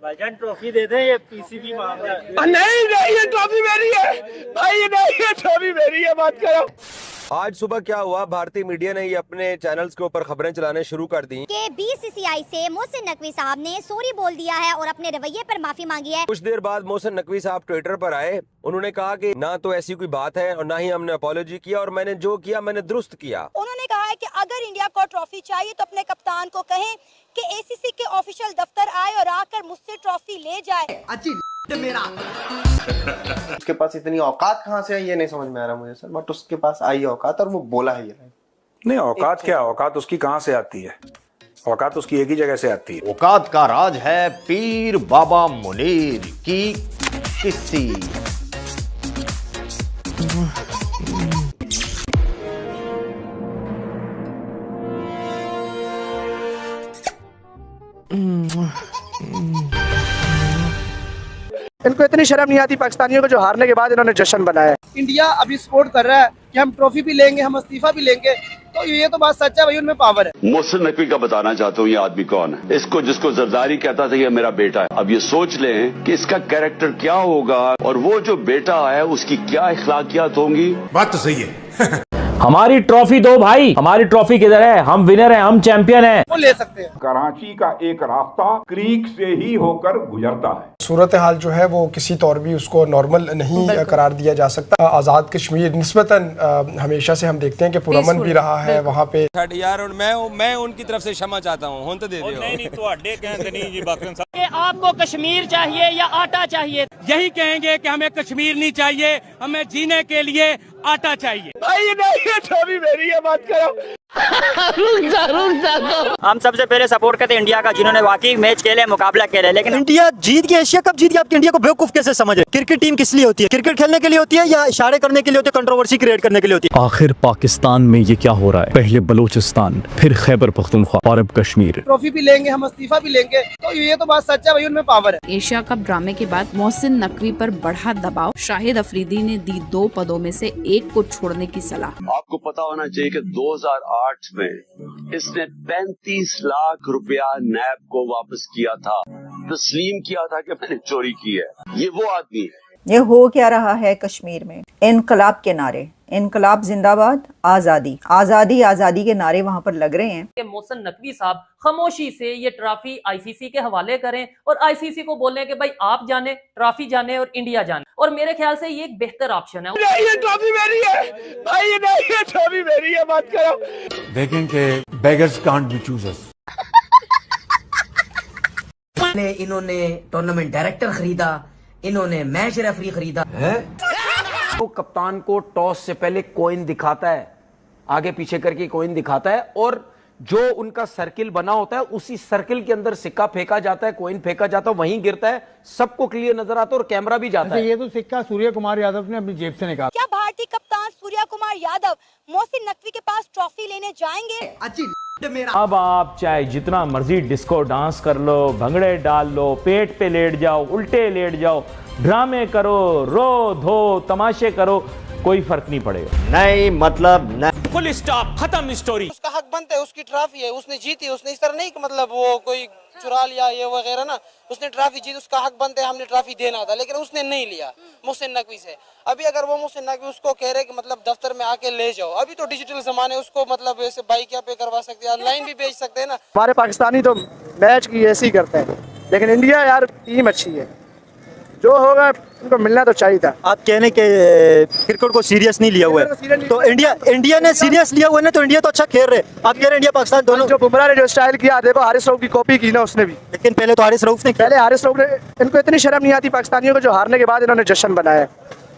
भाईजान ट्रॉफी दे दें, ये पीसीबी मांग रहा है। नहीं नहीं, ये ट्रॉफी मेरी है भाई, नहीं ये ट्रॉफी मेरी है, बात करो। आज सुबह क्या हुआ, भारतीय मीडिया ने ये अपने चैनल्स के ऊपर खबरें चलाने शुरू कर दी कि बीसीसीआई से मोहसिन नकवी साहब ने सॉरी बोल दिया है और अपने रवैये पर माफी मांगी है। कुछ देर बाद मोहसिन नकवी साहब ट्विटर पर आए। उन्होंने कहा कि ना तो ऐसी कोई बात है और ना ही हमने अपॉलॉजी किया, और मैंने जो किया मैंने दुरुस्त किया। उन्होंने कहा है कि अगर इंडिया को ट्रॉफी चाहिए तो अपने कप्तान को कहें कि एसीसी के ऑफिशियल दफ्तर आए और आकर मुझसे ट्रॉफी ले जाए। मेरा उसके पास इतनी औकात कहाँ से आई ये नहीं समझ में आ रहा मुझे सर, बट उसके पास आई औकात और वो बोला है ये नहीं। औकात क्या, औकात उसकी कहाँ से आती है? औकात उसकी एक ही जगह से आती है। औकात का राज है पीर बाबा मुनीर की किस्सी। इनको इतनी शर्म नहीं आती पाकिस्तानियों को जो हारने के बाद इन्होंने जश्न बनाया। इंडिया अभी सपोर्ट कर रहा है कि हम ट्रॉफी भी लेंगे, हम इस्तीफा भी लेंगे, तो ये तो बात सच है भाई, उनमें पावर है। मोहसिन नकवी का बताना चाहता हूँ ये आदमी कौन है। इसको जिसको जरदारी कहता था ये मेरा बेटा है। अब ये सोच लें कि इसका कैरेक्टर क्या होगा और वो जो बेटा है उसकी क्या इखलाकियात होंगी। बात तो सही है। हमारी ट्रॉफी दो भाई, हमारी ट्रॉफी किधर है? हम विनर हैं, हम चैंपियन हैं। वो ले सकते हैं। कराची का एक रास्ता क्रीक से ही होकर गुजरता है। सूरत हाल जो है वो किसी तौर भी उसको नॉर्मल नहीं करार दिया जा सकता। आज़ाद कश्मीर निस्बतन हमेशा से हम देखते हैं कि पुरअमन भी रहा है वहाँ पे। यार मैं उनकी तरफ से क्षमा चाहता हूँ, तो दे दियो। नहीं कि आपको कश्मीर चाहिए या आटा चाहिए? यही कहेंगे कि हमें कश्मीर नहीं चाहिए, हमें जीने के लिए आटा चाहिए। भाई नहीं ये ट्रॉफी मेरी है, बात करो। हम सबसे पहले सपोर्ट करते हैं इंडिया का, जिन्होंने वाकई मैच खेले, मुकाबला खेले। लेकिन इंडिया जीत गया, एशिया कप जीत गया। आपकी इंडिया को बेवकूफ कैसे समझ रहे? क्रिकेट टीम किस लिए होती है? क्रिकेट खेलने के लिए होती है या इशारे करने के लिए होती है, कंट्रोवर्सी क्रिएट करने के लिए होती है? आखिर पाकिस्तान में ये क्या हो रहा है? पहले बलूचिस्तान, फिर खैबर पख्तूनख्वा और अब कश्मीर। ट्रॉफी भी लेंगे, हम इस्तीफा भी लेंगे, तो ये तो बात सच है भाई, उनमें पावर है। एशिया कप ड्रामे के बाद मोहसिन नकवी पर बढ़ा दबाव, शाहिद अफरीदी ने दी 2 पदों में से एक को छोड़ने की सलाह। आपको पता होना चाहिए कि 2008 में इसने 35 लाख रुपया नैब को वापस किया था, तस्लीम किया था कि मैंने चोरी की है। ये वो आदमी है। ये हो क्या रहा है कश्मीर में? इनकलाब के नारे, इनकलाब जिंदाबाद, आजादी आजादी आजादी के नारे वहाँ पर लग रहे हैं। कि मोहसिन नकवी साहब खामोशी से ये ट्रॉफी आईसीसी के हवाले करें और आईसीसी को बोलें कि भाई आप जाने, ट्रॉफी जाने और इंडिया जाने। और मेरे ख्याल से ये एक बेहतर ऑप्शन है। नहीं ये ट्रॉफी मेरी है भाई, नहीं ये ट्रॉफी मेरी है, बात करो। देखें कि बेगर्स कांट बी चूजर्स। इन्होंने टूर्नामेंट डायरेक्टर खरीदा, इन्होंने मैच रेफरी खरीदा है। तो कप्तान को टॉस से पहले कॉइन दिखाता है, आगे पीछे करके कॉइन दिखाता है, और जो उनका सर्किल बना होता है उसी सर्किल के अंदर सिक्का फेंका जाता है, कॉइन फेंका जाता है, वहीं गिरता है, सबको क्लियर नजर आता है और कैमरा भी जाता है। ये तो सिक्का सूर्य कुमार यादव ने अपनी जेब से निकाला। क्या भारतीय कप्तान सूर्य कुमार यादव मोहसिन नकवी के पास ट्रॉफी लेने जाएंगे? अब आप चाहे जितना मर्जी डिस्को डांस कर लो, भंगड़े डाल लो, पेट पे लेट जाओ, उल्टे लेट जाओ, ड्रामे करो, रो धो तमाशे करो, कोई फर्क नहीं पड़ेगा। नहीं मतलब नहीं। फुल स्टॉप, खत्म स्टोरी। उसका हक बनता है, उसकी ट्रॉफी है, उसने जीती, उसने इस तरह नहीं कि मतलब वो कोई चुरा लिया ये वगैरह ना, उसने ट्रॉफी जीती, उसका हक बनता है, हमने ट्रॉफी देना था, लेकिन उसने नहीं लिया मोहसिन नकवी से। अभी अगर वो मोहसिन नकवी उसको कह रहे कि मतलब दफ्तर में आके ले जाओ, अभी तो डिजिटल जमाने, उसको मतलब ऐसे बाइक या पे करवा सकते हैं, ऑनलाइन भी बेच सकते हैं ना। हमारे पाकिस्तानी तो मैच की ऐसे ही करते हैं, लेकिन इंडिया यार टीम अच्छी है, जो होगा उनको मिलना तो चाहिए था। आप कहने के क्रिकेट को सीरियस नहीं लिया हुआ है, तो इंडिया ने सीरियस लिया हुआ है ना, तो इंडिया तो अच्छा खेल रहे। आप कह रहे इंडिया पाकिस्तान दोनों। जो बुमराह ने जो स्टाइल किया, देखो हारिस रऊफ की कॉपी की ना उसने भी, लेकिन पहले तो हारिस रऊफ ने इनको इतनी शर्म नहीं आती पाकिस्तानियों को जो हारने के बाद इन्होंने जश्न बनाया।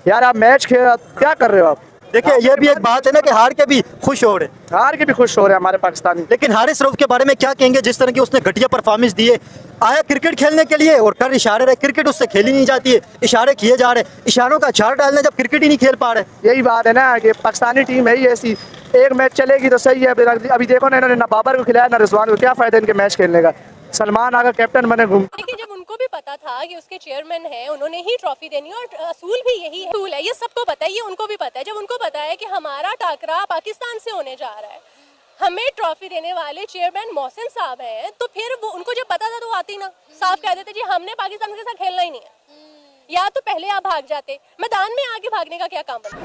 यार आप मैच क्या कर रहे हो आप? देखिए ये भी एक बात है ना कि हार के भी खुश हो रहे, हार के भी खुश हो रहे हैं हमारे पाकिस्तानी। लेकिन हारिस रऊफ के बारे में क्या कहेंगे, जिस तरह की उसने घटिया परफॉर्मेंस दी है? आया क्रिकेट खेलने के लिए और कर इशारे रहे, क्रिकेट उससे खेली नहीं जाती है, इशारे किए जा रहे, इशारों का झाड़ डालने जब क्रिकेट ही नहीं खेल पा रहे। यही बात है ना कि पाकिस्तानी टीम है ही ऐसी, एक मैच चलेगी तो सही है। अभी देखो ना, इन्होंने ना बाबर को खिलाया ना रिजवान को, क्या फायदा इनके मैच खेलने का? सलमान आकर कैप्टन बने घूम। लेकिन जब उनको भी पता था कि उसके चेयरमैन हैं, उन्होंने ही ट्रॉफी देनी और असूल भी यही है, ये सबको पता है, ये उनको भी पता है। जब उनको पता है कि हमारा टाकरा पाकिस्तान से होने जा रहा है, हमें ट्रॉफी देने वाले चेयरमैन मोहसिन साहब हैं, तो फिर वो उनको जब पता था तो वो आती ना, साफ कह देते जी हमने पाकिस्तान के साथ खेलना ही नहीं है, या तो पहले आप भाग जाते। मैदान में आके भागने का क्या काम बनता,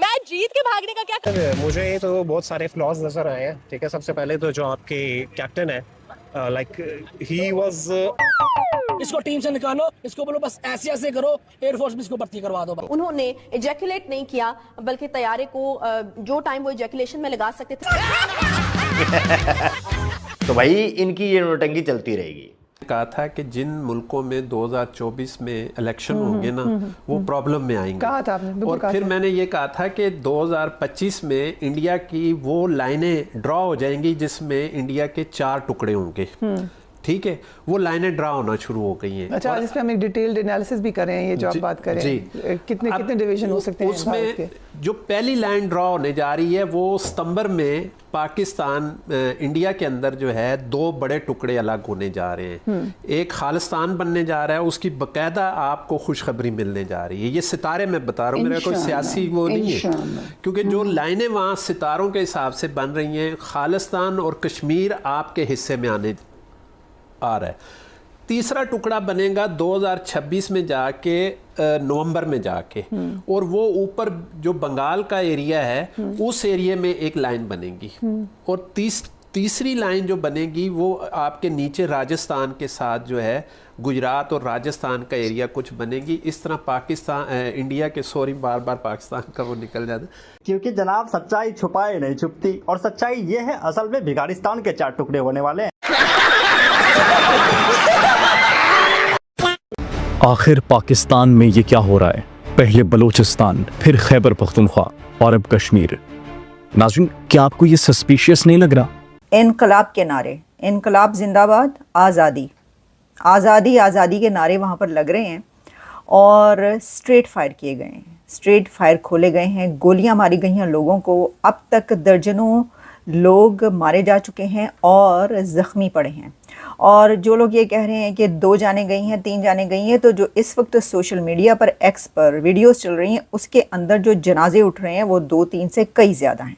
मैच जीत के भागने का क्या काम? मुझे तो बहुत सारे फ्लॉज नजर आए हैं। ठीक है, सबसे पहले तो जो आपके कैप्टन है, लाइक ही वाज, इसको टीम से निकालो, इसको बोलो बस ऐसे ऐसे करो, एयरफोर्स में इसको भर्ती करवा दो। उन्होंने इजैकुलेट नहीं किया, बल्कि तैयारे को जो टाइम वो इजैकुलेशन में लगा सकते थे। तो भाई इनकी ये नोटंकी चलती रहेगी। कहा था कि जिन मुल्कों में 2024 में इलेक्शन होंगे ना, वो प्रॉब्लम में आएंगे। कहा था आपने, और फिर मैंने ये कहा था कि 2025 में इंडिया की वो लाइनें ड्रॉ हो जाएंगी जिसमें इंडिया के 4 टुकड़े होंगे। ठीक है, वो लाइनें ड्रा होना शुरू हो गई हैं। अच्छा, इस पे हम एक डिटेल्ड एनालिसिस भी कर रहे हैं, ये जो आप बात कर रहे हैं, कितने डिवीजन हो सकते हैं उसमें? जो पहली लाइन ड्रॉ होने जा रही है वो सितंबर में पाकिस्तान इंडिया के अंदर जो है 2 बड़े टुकड़े अलग होने जा रहे हैं। एक खालिस्तान बनने जा रहा है, उसकी बकायदा आपको खुशखबरी मिलने जा रही है। ये सितारे मैं बता रहा हूँ, मेरा कोई सियासी वो नहीं है, क्योंकि जो लाइनें वहाँ सितारों के हिसाब से बन रही हैं, खालिस्तान और कश्मीर आपके हिस्से में आने आ रहा है। तीसरा टुकड़ा बनेगा 2026 में जाके, नवंबर में जाके, और वो ऊपर जो बंगाल का एरिया है उस एरिया में एक लाइन बनेगी। और तीसरी लाइन जो बनेगी वो आपके नीचे राजस्थान के साथ जो है गुजरात और राजस्थान का एरिया कुछ बनेगी। इस तरह पाकिस्तान इंडिया के, सॉरी बार बार पाकिस्तान का वो निकल जाता है, क्योंकि जनाब सच्चाई छुपाए नहीं छुपती, और सच्चाई ये है असल में भिखारिस्तान के 4 टुकड़े होने वाले हैं। आखिर पाकिस्तान में ये क्या हो रहा है? पहले बलूचिस्तान, फिर खैबर पख्तूनख्वा और अब कश्मीर। नाज़रीन, क्या आपको ये सस्पिशियस नहीं लग रहा? इनकलाब के नारे, इनकलाब जिंदाबाद, आज़ादी आज़ादी आज़ादी के नारे वहाँ पर लग रहे हैं और स्ट्रेट फायर किए गए हैं, स्ट्रेट फायर खोले गए हैं, गोलियां मारी गई हैं लोगों को। अब तक दर्जनों लोग मारे जा चुके हैं और ज़ख्मी पड़े हैं। और जो लोग ये कह रहे हैं कि 2 जाने गई हैं, 3 जाने गई हैं, तो जो इस वक्त सोशल मीडिया पर, एक्स पर वीडियोस चल रही हैं, उसके अंदर जो जनाजे उठ रहे हैं वो 2-3 से कई ज़्यादा हैं।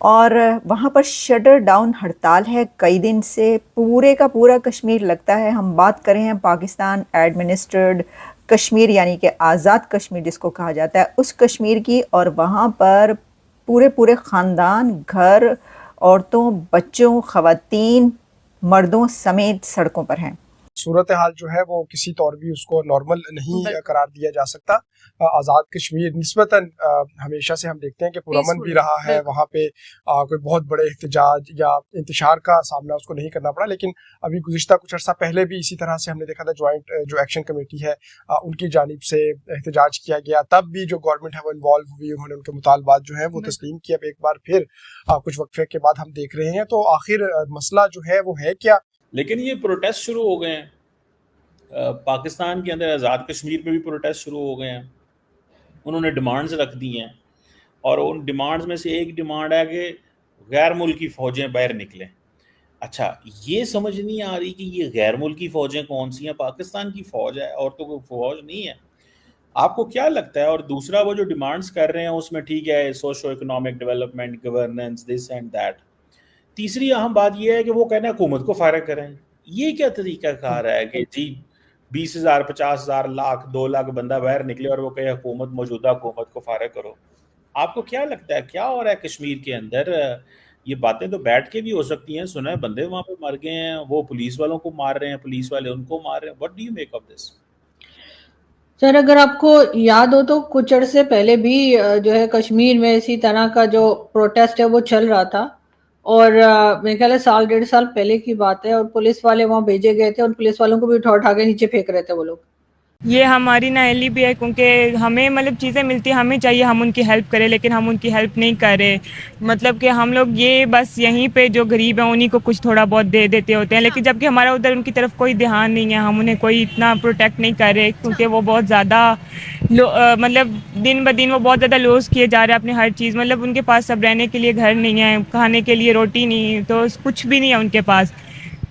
और वहाँ पर शटर डाउन हड़ताल है कई दिन से, पूरे का पूरा कश्मीर लगता है। हम बात करें हैं पाकिस्तान एडमिनिस्ट्रेड कश्मीर, यानी कि आज़ाद कश्मीर जिसको कहा जाता है, उस कश्मीर की। और वहाँ पर पूरे ख़ानदान, घर, औरतों, बच्चों, ख़वातीन, मर्दों समेत सड़कों पर हैं। सूरत हाल जो है वो किसी तौर भी उसको नॉर्मल नहीं करार दिया जा सकता। आज़ाद कश्मीर निस्बतन हमेशा से हम देखते हैं कि पुरअमन भी रहा है, वहाँ पे कोई बहुत बड़े एहतजाज या इंतशार का सामना उसको नहीं करना पड़ा। लेकिन अभी गुज़िश्ता कुछ अर्सा पहले भी इसी तरह से हमने देखा था, जॉइंट जो एक्शन कमेटी है उनकी जानिब से एहतजाज किया गया, तब भी जो गवर्नमेंट है वो इन्वॉल्व हुई, उन्होंने उनके मुतालबात जो है वो तस्लीम किया। अब एक बार फिर कुछ वक्फे के बाद हम देख रहे हैं, तो आखिर मसला जो है वो है क्या? लेकिन ये प्रोटेस्ट शुरू हो गए हैं पाकिस्तान के अंदर, आज़ाद कश्मीर में भी प्रोटेस्ट शुरू हो गए हैं। उन्होंने डिमांड्स रख दी हैं और उन डिमांड्स में से एक डिमांड है कि गैर मुल्की फ़ौजें बाहर निकलें। अच्छा, ये समझ नहीं आ रही कि ये गैर मुल्की फ़ौजें कौन सी हैं? पाकिस्तान की फ़ौज है और तो कोई फ़ौज नहीं है। आपको क्या लगता है? और दूसरा, वो जो डिमांड्स कर रहे हैं उसमें ठीक है, socio economic development, governance, this and that. तीसरी अहम बात यह है कि वो कहना है हुकूमत को फारिग करें। ये क्या तरीका कार है कि जी 20,000, 50,000, लाख, 2 लाख बंदा बाहर निकले और वो कहे हुकूमत, मौजूदा हुकूमत को फारिग करो? आपको क्या लगता है क्या हो रहा है कश्मीर के अंदर? ये बातें तो बैठ के भी हो सकती हैं, सुना है बंदे वहाँ पे मर गए हैं, वो पुलिस वालों को मार रहे हैं, पुलिस वाले उनको मार रहे हैं। What do you make of this? Sir, अगर आपको याद हो तो कुछ अर्से पहले भी जो है कश्मीर में इसी तरह का जो प्रोटेस्ट है वो चल रहा था, और मेरे ख्याल है 1.5 साल पहले की बात है, और पुलिस वाले वहाँ भेजे गए थे और पुलिस वालों को भी उठा के नीचे फेंक रहे थे वो लोग। ये हमारी नाअहली भी है, क्योंकि हमें मतलब चीज़ें मिलती हैं, हमें चाहिए हम उनकी हेल्प करें, लेकिन हम उनकी हेल्प नहीं कर रहे। मतलब कि हम लोग ये बस यहीं पे जो गरीब हैं उन्हीं को कुछ थोड़ा बहुत दे देते होते हैं, लेकिन जबकि हमारा उधर उनकी तरफ कोई ध्यान नहीं है, हम उन्हें कोई इतना प्रोटेक्ट नहीं कर रहे, क्योंकि वो बहुत ज़्यादा मतलब दिन ब दिन वो बहुत ज़्यादा लॉस किए जा रहे हैं अपनी हर चीज़। मतलब उनके पास सब रहने के लिए घर नहीं है, खाने के लिए रोटी नहीं, तो कुछ भी नहीं है उनके पास।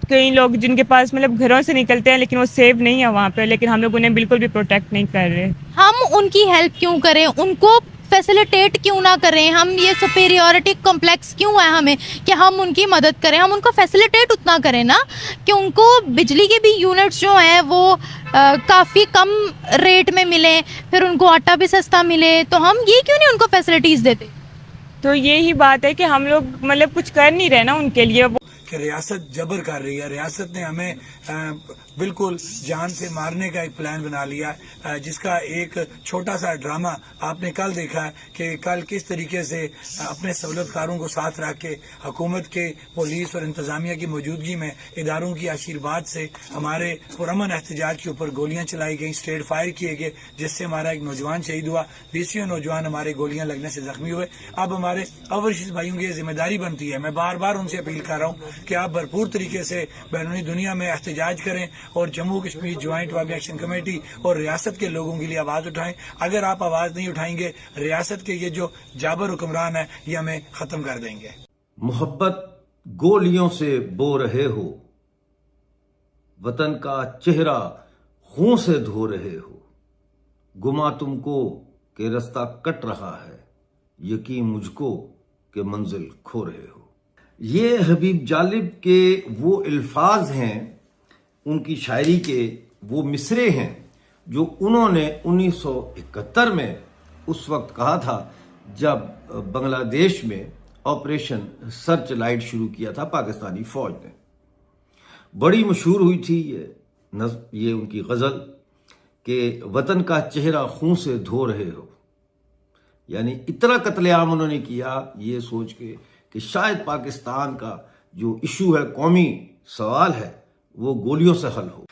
कई लोग जिनके पास मतलब घरों से निकलते हैं लेकिन वो सेफ नहीं है वहाँ पे, लेकिन हम लोग उन्हें बिल्कुल भी प्रोटेक्ट नहीं कर रहे। हम उनकी हेल्प क्यों करें? उनको फैसिलिटेट क्यों ना करें, हम ये सुपेरियोरिटी कॉम्प्लेक्स क्यों है हमें कि हम उनकी मदद करें, हम उनको फैसिलिटेट उतना करें ना कि उनको बिजली के भी यूनिट्स जो हैं वो काफ़ी कम रेट में मिले, फिर उनको आटा भी सस्ता मिले, तो हम ये क्यों नहीं उनको फैसिलिटीज़ देते। तो यही बात है कि हम लोग मतलब कुछ कर नहीं रहे ना उनके लिए। कि रियासत जबर कर रही है, रियासत ने हमें बिल्कुल जान से मारने का एक प्लान बना लिया, जिसका एक छोटा सा ड्रामा आपने कल देखा है कि कल किस तरीके से अपने सहूलतकारों को साथ रख के हुकूमत के पुलिस और इंतजामिया की मौजूदगी में इदारों की आशीर्वाद से हमारे पुरअमन एहतजाज के ऊपर गोलियां चलाई गई, स्ट्रेट फायर किए गए, जिससे हमारा एक नौजवान शहीद हुआ, 20 नौजवान हमारे गोलियां लगने से जख्मी हुए। अब हमारे ओवरसीज भाइयों की जिम्मेदारी बनती है, मैं बार बार उनसे अपील कर रहा हूँ कि आप भरपूर तरीके से बैरूनी दुनिया में एहतजाज करें और जम्मू कश्मीर ज्वाइंट वाक़ई एक्शन कमेटी और रियासत के लोगों के लिए आवाज़ उठाएं। अगर आप आवाज़ नहीं उठाएंगे, रियासत के ये जो जाबर हुक्मरान है ये हमें ख़त्म कर देंगे। मोहब्बत गोलियों से बो रहे हो, वतन का चेहरा खून से धो रहे हो, गुमा तुमको के रास्ता कट रहा है, यकीन मुझको के मंजिल खो रहे हो। ये हबीब जालिब के वो अल्फाज हैं, उनकी शायरी के वो मिसरे हैं जो उन्होंने 1971 में उस वक्त कहा था जब बांग्लादेश में ऑपरेशन सर्च लाइट शुरू किया था पाकिस्तानी फौज ने। बड़ी मशहूर हुई थी ये उनकी गज़ल कि वतन का चेहरा खून से धो रहे हो, यानी इतना कत्लेआम उन्होंने किया ये सोच के कि शायद पाकिस्तान का जो इशू है, कौमी सवाल है, वो गोलियों से हल हो।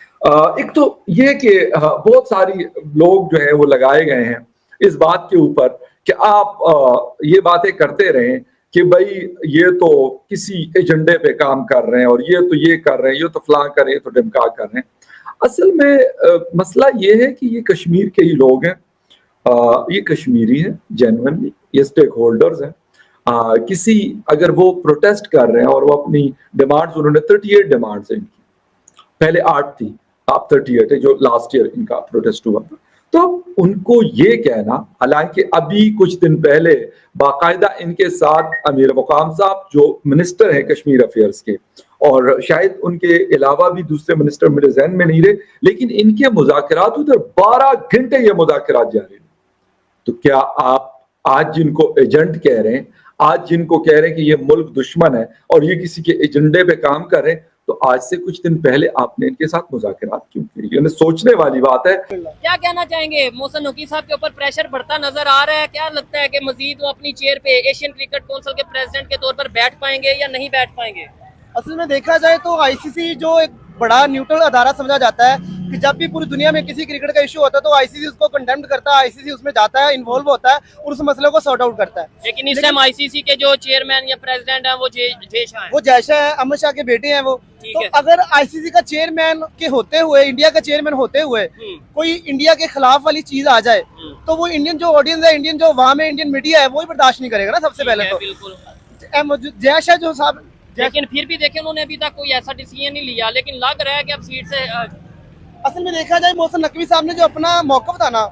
एक तो ये कि बहुत सारी लोग जो है वो लगाए गए हैं इस बात के ऊपर कि आप ये बातें करते रहें कि भाई ये तो किसी एजेंडे पे काम कर रहे हैं और ये तो ये कर रहे हैं, ये तो फलां कर रहे हैं, तो ढिमका कर रहे हैं। असल में मसला ये है कि ये कश्मीर के ही लोग हैं, ये कश्मीरी हैं जेन्युइनली, ये स्टेक होल्डर्स हैं। किसी अगर वो प्रोटेस्ट कर रहे हैं और वो अपनी डिमांड्स, उन्होंने 38 डिमांड्स हैं इनकी, पहले 8 थी, आप 38 है जो लास्ट ईयर इनका प्रोटेस्ट हुआ था। तो उनको ये कहना, हालांकि अभी कुछ दिन पहले बाकायदा इनके साथ अमीर मुकाम साहब जो मिनिस्टर हैं कश्मीर अफेयर्स के, और शायद उनके अलावा भी दूसरे मिनिस्टर मेरे जहन में नहीं रहे, लेकिन इनके मुज़ाकरात उधर 12 घंटे ये मुज़ाकरात जारी हैं। तो क्या आप आज जिनको एजेंट कह रहे हैं, आज जिनको कह रहे हैं कि ये मुल्क दुश्मन है और ये किसी के एजेंडे पे काम कर रहे हैं, तो आज से कुछ दिन पहले आपने इनके साथ मुज़ाकरात क्यों किए? ये सोचने वाली बात है। क्या कहना चाहेंगे? मोहसिन नकवी साहब के ऊपर प्रेशर बढ़ता नजर आ रहा है, क्या लगता है कि मजीद वो अपनी चेयर पे एशियन क्रिकेट काउंसिल के प्रेसिडेंट के तौर पर बैठ पाएंगे या नहीं बैठ पाएंगे? असल में देखा जाए तो आईसीसी जो एक बड़ा न्यूट्रल अदारा समझा जाता है कि जब भी पूरी दुनिया में किसी क्रिकेट का इशू होता है तो आईसीसी उसको कंडेम्ड करता है, आईसीसी उसमें जाता है, इन्वॉल्व होता है और उस मसले को सॉर्ट आउट करता है। लेकिन इस टाइम आईसीसी के जो चेयरमैन या प्रेसिडेंट हैं वो जय शाह हैं। वो जय शाह है, अमित शाह के बेटे हैं वो। तो अगर आईसीसी का चेयरमैन के होते हुए, इंडिया का चेयरमैन होते हुए कोई इंडिया के खिलाफ वाली चीज आ जाए तो वो इंडियन जो ऑडियंस है, इंडियन जो अवाम है, इंडियन मीडिया है, वो ही बर्दाश्त नहीं करेगा ना सबसे पहले तो। जय शाह जो साहब, लेकिन फिर भी देखें उन्होंने अभी तक कोई ऐसा डिसीजन नहीं लिया, लेकिन लग रहा है कि अब सीट से असल में देखा जाए मोहसिन नकवी साहब ने जो अपना मौकफ था ना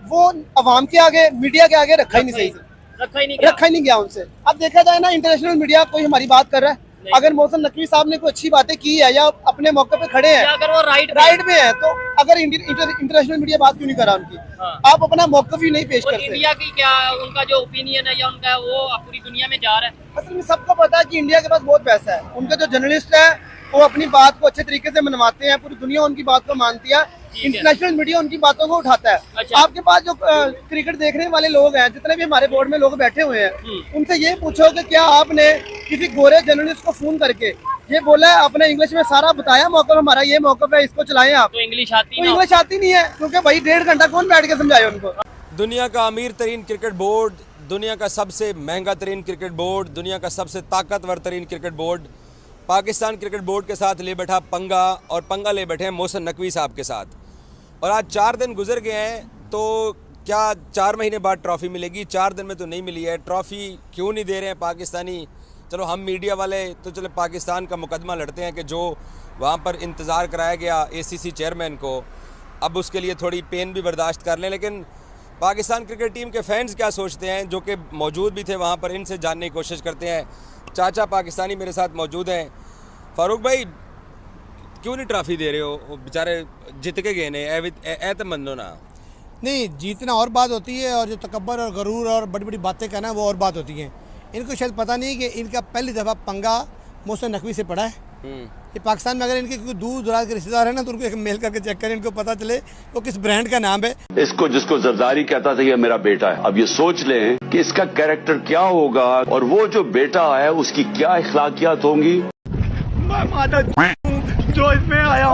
वो अवाम के आगे, मीडिया के आगे रखा ही नहीं, सही से रखा ही नहीं गया उनसे। अब देखा जाए ना इंटरनेशनल मीडिया कोई हमारी बात कर रहा है, अगर मोहसिन नकवी साहब ने कोई अच्छी बातें की है या अपने मौके पे खड़े हैं, अगर वो राइट में है, तो अगर इंटरनेशनल मीडिया बात क्यों नहीं करा उनकी? आप अपना मौकफ ही नहीं पेश करते। इंडिया की क्या उनका जो ओपिनियन है या उनका वो पूरी दुनिया में जा रहा है? असल में सबको पता है कि इंडिया के पास बहुत पैसा है, उनके जो जर्नलिस्ट है वो अपनी बात को अच्छे तरीके से मनवाते हैं, पूरी दुनिया उनकी बात को मानती है, इंटरनेशनल मीडिया उनकी बातों को उठाता है। अच्छा। आपके पास जो क्रिकेट देखने वाले लोग हैं, जितने भी हमारे बोर्ड में लोग बैठे हुए हैं, उनसे ये पूछो कि क्या आपने किसी गोरे जर्नलिस्ट को फोन करके ये बोला है, अपने इंग्लिश में सारा बताया मौकफ हमारा ये मौकफ है, इसको चलाएं आप? तो इंग्लिश आती नहीं है, क्योंकि भाई 1.5 घंटा कौन बैठ के समझाए उनको? दुनिया का अमीर तरीन क्रिकेट बोर्ड, दुनिया का सबसे महंगा तरीन क्रिकेट बोर्ड, दुनिया का सबसे ताकतवर तरीन cricket board Pakistan cricket board के साथ ले बैठा पंगा, और पंगा ले बैठे हैं मोहसिन नकवी साहब के साथ। और आज 4 दिन गुजर गए हैं, तो क्या 4 महीने बाद ट्रॉफ़ी मिलेगी? 4 दिन में तो नहीं मिली है ट्रॉफ़ी। क्यों नहीं दे रहे हैं पाकिस्तानी? चलो हम मीडिया वाले तो चलो पाकिस्तान का मुकदमा लड़ते हैं कि जो वहाँ पर इंतज़ार कराया गया एसीसी चेयरमैन को, अब उसके लिए थोड़ी पेन भी बर्दाश्त कर लें, लेकिन पाकिस्तान क्रिकेट टीम के फैंस क्या सोचते हैं, जो कि मौजूद भी थे वहाँ पर, इनसे जानने की कोशिश करते हैं। चाचा पाकिस्तानी मेरे साथ मौजूद हैं। फारूक भाई, क्यों नहीं ट्रॉफी दे रहे हो? बेचारे जीत के गए ने, एतमन्नो ना। नहीं, जीतना और बात होती है, और जो तकब्बर और गरूर और बड़ी बड़ी बातें कहना वो और बात होती है। इनको शायद पता नहीं कि इनका पहली दफ़ा पंगा मोहसिन नकवी से पड़ा है। ये पाकिस्तान में अगर इनके कोई दूर दराज के रिश्तेदार है ना, तो उनको एक मेल करके चेक करें, इनको पता चले वो किस ब्रांड का नाम है। इसको जिसको जरदारी कहता था, ये मेरा बेटा है। अब ये सोच लें कि इसका कैरेक्टर क्या होगा, और वो जो बेटा है उसकी क्या इखलाकियात होंगी। मैं जो इसमें आया